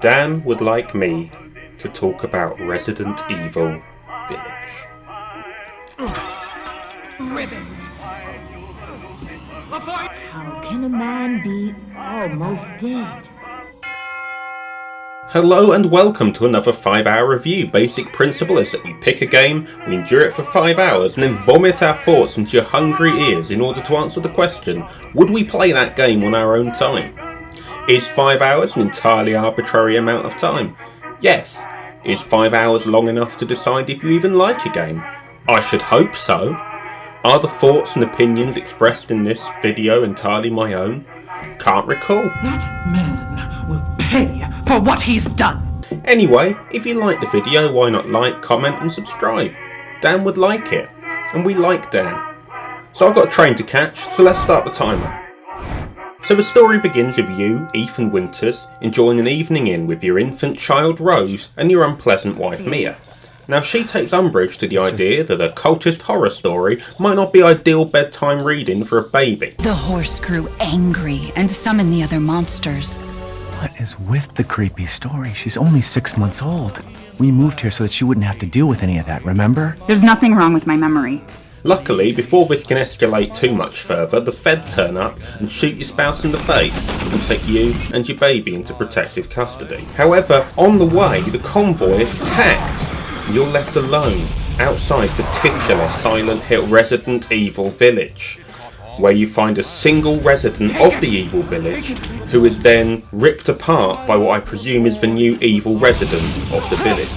Dan would like me to talk about Resident Evil Village. Ribbons. How can a man be almost dead? Hello and welcome to another 5-hour review. Basic principle is that we pick a game, we endure it for 5 hours, and then vomit our thoughts into your hungry ears in order to answer the question, would we play that game on our own time? Is 5 hours an entirely arbitrary amount of time? Yes. Is 5 hours long enough to decide if you even like a game? I should hope so. Are the thoughts and opinions expressed in this video entirely my own? Can't recall. That man will pay for what he's done. Anyway, if you like the video, why not like, comment and subscribe? Dan would like it. And we like Dan. So I've got a train to catch, so let's start the timer. So the story begins with you, Ethan Winters, enjoying an evening in with your infant child Rose and your unpleasant wife Mia. Now she takes umbrage to the idea that a cultist horror story might not be ideal bedtime reading for a baby. The horse grew angry and summoned the other monsters. What is with the creepy story? She's only 6 months old. We moved here so that she wouldn't have to deal with any of that, remember? There's nothing wrong with my memory. Luckily, before this can escalate too much further, the Fed turn up and shoot your spouse in the face and take you and your baby into protective custody. However, on the way, the convoy is attacked. You're left alone outside the titular Silent Hill Resident Evil Village, where you find a single resident of the evil village who is then ripped apart by what I presume is the new evil resident of the village.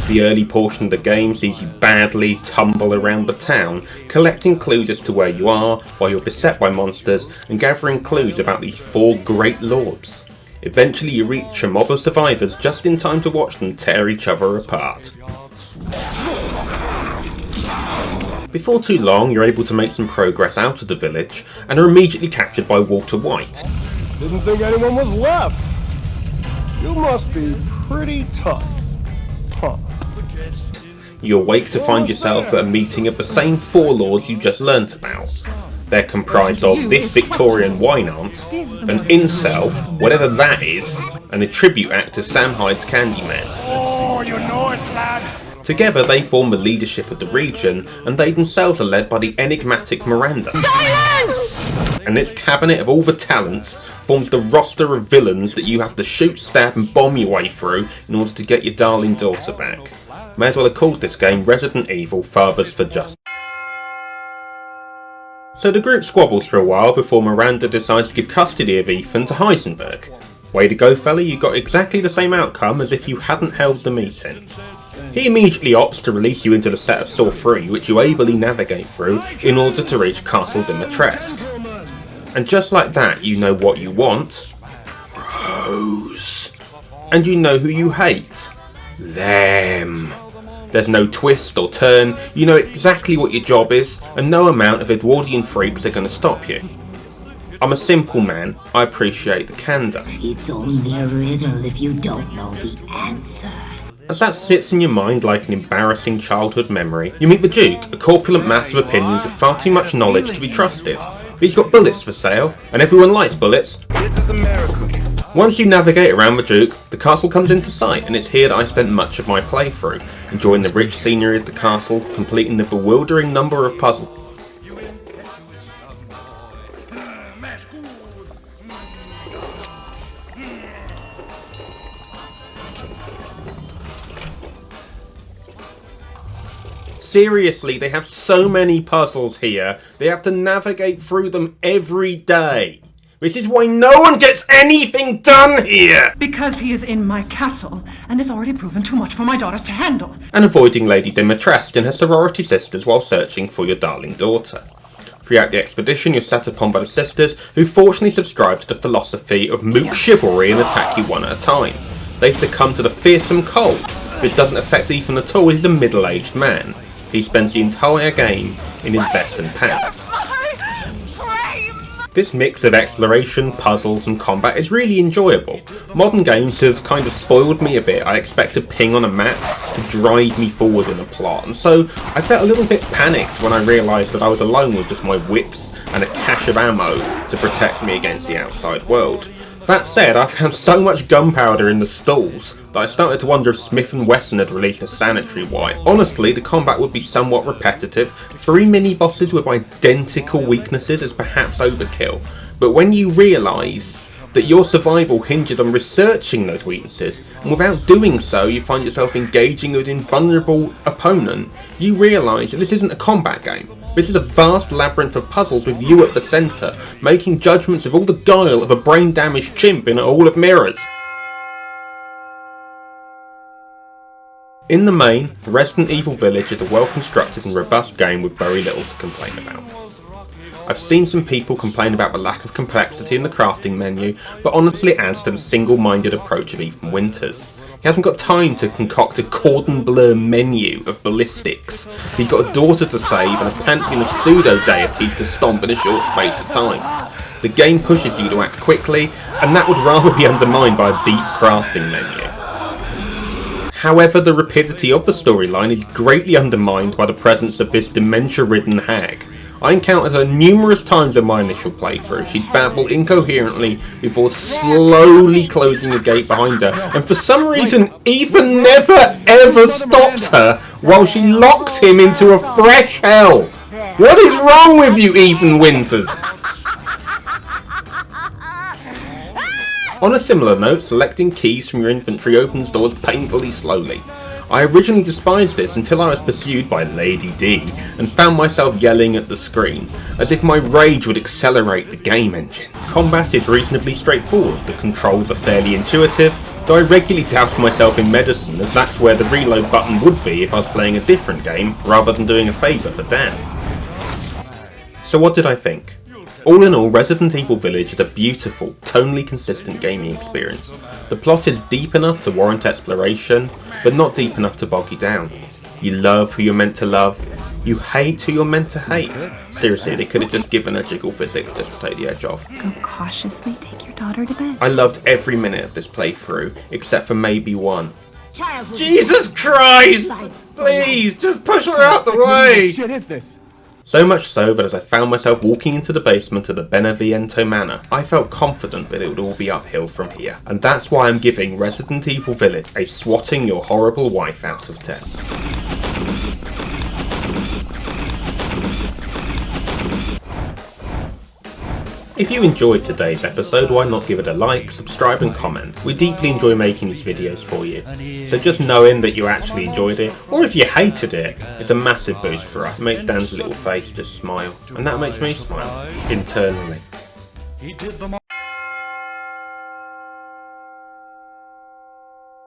The early portion of the game sees you badly tumble around the town, collecting clues as to where you are while you're beset by monsters and gathering clues about these 4 great lords. Eventually you reach a mob of survivors just in time to watch them tear each other apart. Before too long, you're able to make some progress out of the village and are immediately captured by Walter White. Didn't think anyone was left. You must be pretty tough, huh? You awake to find yourself at a meeting of the same 4 lords you just learnt about. They're comprised of this Victorian wine aunt, an incel, whatever that is, and a tribute act to Sam Hyde's Candyman. Oh, you know it, lad. Together they form the leadership of the region, and they themselves are led by the enigmatic Miranda. Silence! And this cabinet of all the talents forms the roster of villains that you have to shoot, stab and bomb your way through in order to get your darling daughter back. May as well have called this game Resident Evil Fathers for Justice. So the group squabbles for a while before Miranda decides to give custody of Ethan to Heisenberg. Way to go, fella, you got exactly the same outcome as if you hadn't held the meeting. He immediately opts to release you into the set of Saw 3, which you ably navigate through in order to reach Castle Dimitrescu. And just like that, you know what you want. Rose. And you know who you hate. Them. There's no twist or turn, you know exactly what your job is, and no amount of Edwardian freaks are going to stop you. I'm a simple man, I appreciate the candour. It's only a riddle if you don't know the answer. As that sits in your mind like an embarrassing childhood memory, you meet the Duke, a corpulent mass of opinions with far too much knowledge to be trusted. But he's got bullets for sale, and everyone likes bullets. This is America. Once you navigate around the Duke, the castle comes into sight, and it's here that I spent much of my playthrough, enjoying the rich scenery of the castle, completing the bewildering number of puzzles. Seriously, they have so many puzzles here, they have to navigate through them every day. This is why no one gets anything done here! Because he is in my castle and has already proven too much for my daughters to handle. And avoiding Lady Dimetrescu and her sorority sisters while searching for your darling daughter. Throughout the expedition, you're sat upon by the sisters, who fortunately subscribe to the philosophy of moot chivalry and attack you one at a time. They succumb to the fearsome cold, which doesn't affect Ethan at all. He's a middle-aged man. He spends the entire game in his vest and pants. This mix of exploration, puzzles and combat is really enjoyable. Modern games have kind of spoiled me a bit. I expect a ping on a map to drive me forward in a plot, and so I felt a little bit panicked when I realised that I was alone with just my whips and a cache of ammo to protect me against the outside world. That said, I found so much gunpowder in the stalls that I started to wonder if Smith & Wesson had released a sanitary wipe. Honestly, the combat would be somewhat repetitive. 3 mini-bosses with identical weaknesses is perhaps overkill, but when you realise that your survival hinges on researching those weaknesses, and without doing so you find yourself engaging with an invulnerable opponent, you realise that this isn't a combat game. This is a vast labyrinth of puzzles with you at the centre, making judgments with all the guile of a brain-damaged chimp in a hall of mirrors. In the main, Resident Evil Village is a well-constructed and robust game with very little to complain about. I've seen some people complain about the lack of complexity in the crafting menu, but honestly it adds to the single-minded approach of Ethan Winters. He hasn't got time to concoct a cordon bleu menu of ballistics. He's got a daughter to save and a pantheon of pseudo-deities to stomp in a short space of time. The game pushes you to act quickly, and that would rather be undermined by a deep crafting menu. However, the rapidity of the storyline is greatly undermined by the presence of this dementia-ridden hag. I encountered her numerous times in my initial playthrough. She'd babble incoherently before slowly closing the gate behind her, and for some reason Ethan never ever stops her while she locks him into a fresh hell. What is wrong with you, Ethan Winters? On a similar note, selecting keys from your inventory opens doors painfully slowly. I originally despised this until I was pursued by Lady D and found myself yelling at the screen, as if my rage would accelerate the game engine. Combat is reasonably straightforward, the controls are fairly intuitive, though I regularly douse myself in medicine, as that's where the reload button would be if I was playing a different game rather than doing a favour for Dan. So what did I think? All in all, Resident Evil Village is a beautiful, tonally consistent gaming experience. The plot is deep enough to warrant exploration, but not deep enough to bog you down. You love who you're meant to love, you hate who you're meant to hate. Seriously, they could have just given her jiggle physics just to take the edge off. Go cautiously take your daughter to bed. I loved every minute of this playthrough, except for maybe one. Jesus Christ! Please, just push her out the way! What shit is this? So much so that as I found myself walking into the basement of the Beneviento Manor, I felt confident that it would all be uphill from here. And that's why I'm giving Resident Evil Village a swatting your horrible wife out of 10. If you enjoyed today's episode, why not give it a like, subscribe and comment. We deeply enjoy making these videos for you. So just knowing that you actually enjoyed it, or if you hated it, it's a massive boost for us. It makes Dan's little face just smile, and that makes me smile, internally.